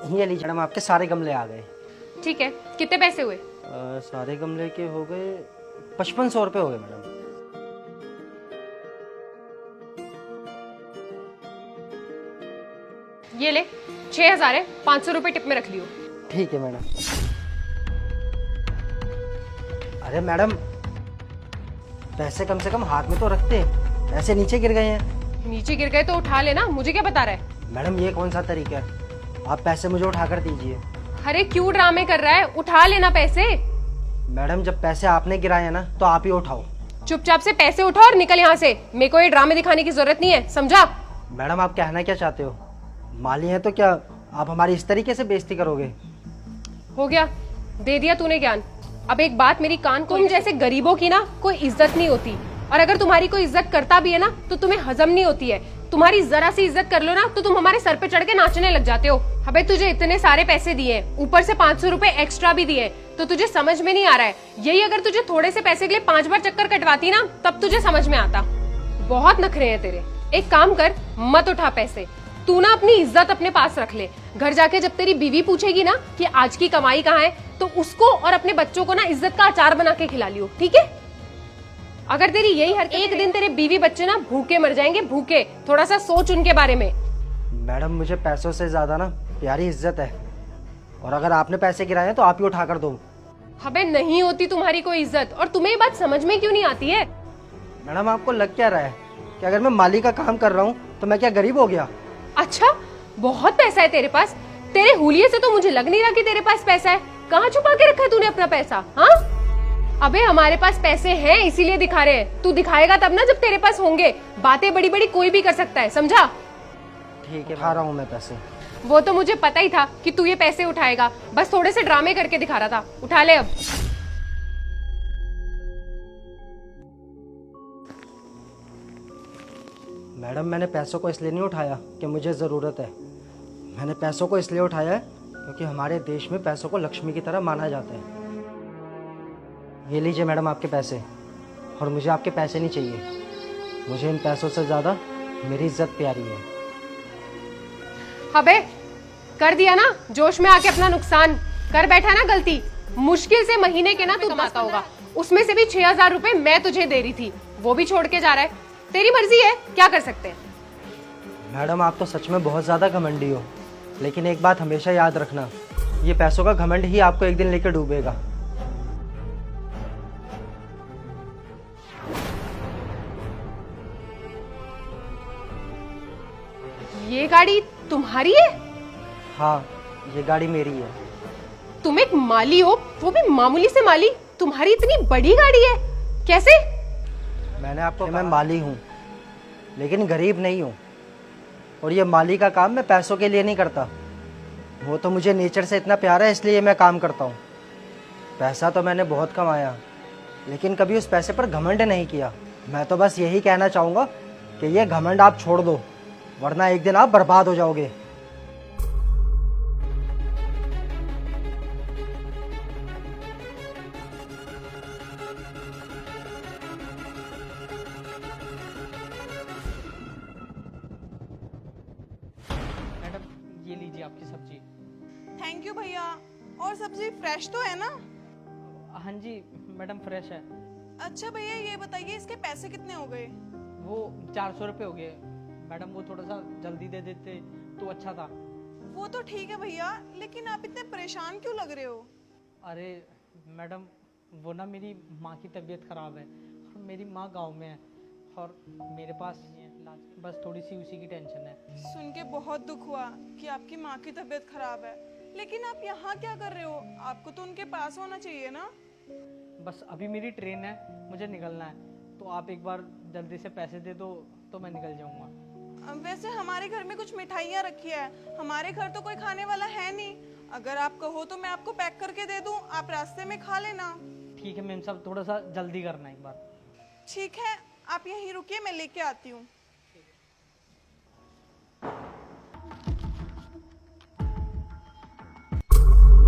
ये लीजिए मैडम, आपके सारे गमले आ गए। ठीक है, कितने पैसे हुए? सारे गमले के हो गए 5500 रुपये हो गए मैडम। ये ले, 6000 है, 500 रुपए टिप में रख लियो। ठीक है मैडम। अरे मैडम, पैसे कम से कम हाथ में तो रखते, ऐसे नीचे गिर गए हैं। नीचे गिर गए तो उठा लेना, मुझे क्या बता रहा है? मैडम ये कौन सा तरीका है? आप पैसे मुझे उठा कर दीजिए। अरे क्यों ड्रामे कर रहा है, उठा लेना पैसे। मैडम जब पैसे आपने गिराए हैं ना, तो आप ही उठाओ। चुपचाप से पैसे उठाओ और निकल यहाँ से, मेरे को ये ड्रामे दिखाने की जरूरत नहीं है, समझा? मैडम आप कहना क्या चाहते हो? माली हैं तो क्या आप हमारी इस तरीके से बेइज्जती करोगे? हो गया, दे दिया तूने ज्ञान। अब एक बात मेरी कान खोल, तुम जैसे गरीबों की ना कोई इज्जत नहीं होती, और अगर तुम्हारी कोई इज्जत करता भी है ना तो तुम्हें हजम नहीं होती है। तुम्हारी जरा सी इज्जत कर लो ना तो तुम हमारे सर पे चढ़ के नाचने लग जाते हो। अबे तुझे इतने सारे पैसे दिए, ऊपर से 500 रुपए एक्स्ट्रा भी दिए, तो तुझे समझ में नहीं आ रहा है। यही अगर तुझे थोड़े से पैसे के लिए 5 बार चक्कर कटवाती ना, तब तुझे समझ में आता। बहुत नखरे हैं तेरे। एक काम कर, मत उठा पैसे, तू ना अपनी इज्जत अपने पास रख ले। घर जाके जब तेरी बीवी पूछेगी ना कि आज की कमाई कहाँ है, तो उसको और अपने बच्चों को ना इज्जत का अचार बना के खिला लियो, ठीक है? अगर तेरी यही हर एक दिन तेरे बीवी बच्चे ना भूखे मर जाएंगे, भूखे। थोड़ा सा सोच उनके बारे में। मैडम मुझे पैसों से ज्यादा ना प्यारी इज्जत है, और अगर आपने पैसे गिराए हैं तो आप ही उठा कर दो। अबे नहीं होती तुम्हारी कोई इज्जत, और तुम्हें ये बात समझ में क्यों नहीं आती है? मैडम आपको लग क्या रहा है कि अगर मैं माली का काम कर रहा हूँ तो मैं क्या गरीब हो गया? अच्छा, बहुत पैसा है तेरे पास। तेरे हुलिये से तो मुझे लग नहीं रहा कि तेरे पास पैसा है। कहाँ छुपा के रखा है तूने अपना पैसा? हाँ, अबे हमारे पास पैसे हैं इसीलिए दिखा रहे हैं। तू दिखाएगा तब ना जब तेरे पास होंगे। बातें बड़ी बड़ी कोई भी कर सकता है, समझा? ठीक है, उठा रहा हूँ मैं पैसे। वो तो मुझे पता ही था कि तू ये पैसे उठाएगा, बस थोड़े से ड्रामे करके दिखा रहा था। उठा ले अब। मैडम मैंने पैसों को इसलिए नहीं उठाया कि मुझे ज़रूरत है, मैंने पैसों को इसलिए उठाया है क्योंकि हमारे देश में पैसों को लक्ष्मी की तरह माना जाता है। ये लीजिए मैडम आपके पैसे, और मुझे आपके पैसे नहीं चाहिए। मुझे इन पैसों से ज़्यादा मेरी इज्जत प्यारी है। अबे कर दिया ना जोश में आके अपना नुकसान, कर बैठा ना गलती। मुश्किल से महीने के ना तू कमाता होगा, उसमें से भी 6000 रुपए मैं तुझे दे रही थी, वो भी छोड़ के जा रहा है। तेरी मर्जी है, क्या कर सकते हैं? मैडम आप तो सच में बहुत ज़्यादा घमंडी हो, लेकिन एक बात हमेशा याद रखना, ये पैसों का घमंड ही आपको एक दिन लेकर डूबेगा। ये गाड़ी तुम्हारी है? हाँ, ये गाड़ी मेरी है। तुम एक माली हो, वो भी मामूली से माली, तुम्हारी इतनी बड़ी गाड़ी है, कैसे? मैंने आपको मैं माली हूँ, लेकिन गरीब नहीं हूँ। और ये माली का काम मैं पैसों के लिए नहीं करता, वो तो मुझे नेचर से इतना प्यार है इसलिए मैं काम करता हूँ। पैसा तो मैंने बहुत कमाया, लेकिन कभी उस पैसे पर घमंड नहीं किया। मैं तो बस यही कहना चाहूँगा कि ये घमंड आप छोड़ दो, वरना एक दिन आप बर्बाद हो जाओगे। मैडम ये लीजिए आपकी सब्जी। थैंक यू भैया। और सब्जी फ्रेश तो है ना? हाँ जी मैडम फ्रेश है। अच्छा भैया ये बताइए इसके पैसे कितने हो गए? वो 400 रुपये हो गए मैडम, वो थोड़ा सा जल्दी दे देते तो अच्छा था। वो तो ठीक है भैया, लेकिन आप इतने परेशान क्यों लग रहे हो? अरे मैडम वो ना मेरी माँ की तबीयत ख़राब है, और मेरी माँ गांव में है, और मेरे पास नहीं है इलाज, बस थोड़ी सी उसी की टेंशन है। सुन के बहुत दुख हुआ कि आपकी माँ की तबीयत खराब है, लेकिन आप यहाँ क्या कर रहे हो? आपको तो उनके पास होना चाहिए ना। बस अभी मेरी ट्रेन है, मुझे निकलना है, तो आप एक बार जल्दी से पैसे दे दो तो मैं निकल जाऊँगा। वैसे हमारे घर में कुछ मिठाइयाँ रखी है, हमारे घर तो कोई खाने वाला है नहीं। अगर आप कहो तो मैं आपको पैक करके दे दूं, आप रास्ते में खा लेना। ठीक है मैम साहब, थोड़ा सा जल्दी करना एक बार। ठीक है, आप यहीं रुकिए, मैं लेके आती हूँ।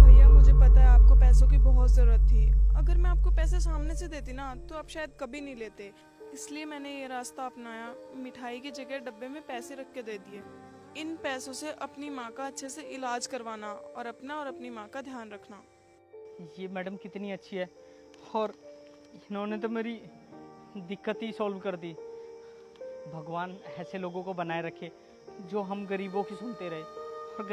भैया मुझे पता है आपको पैसों की बहुत ज़रूरत थी। अगर मैं आपको पैसे सामने से देती ना तो आप शायद कभी नहीं लेते, इसलिए मैंने ये रास्ता अपनाया। मिठाई की जगह डब्बे में पैसे रख के दे दिए। इन पैसों से अपनी माँ का अच्छे से इलाज करवाना और अपनी माँ का ध्यान रखना। ये मैडम कितनी अच्छी है, और इन्होंने तो मेरी दिक्कत ही सॉल्व कर दी। भगवान ऐसे लोगों को बनाए रखे जो हम गरीबों की सुनते रहे।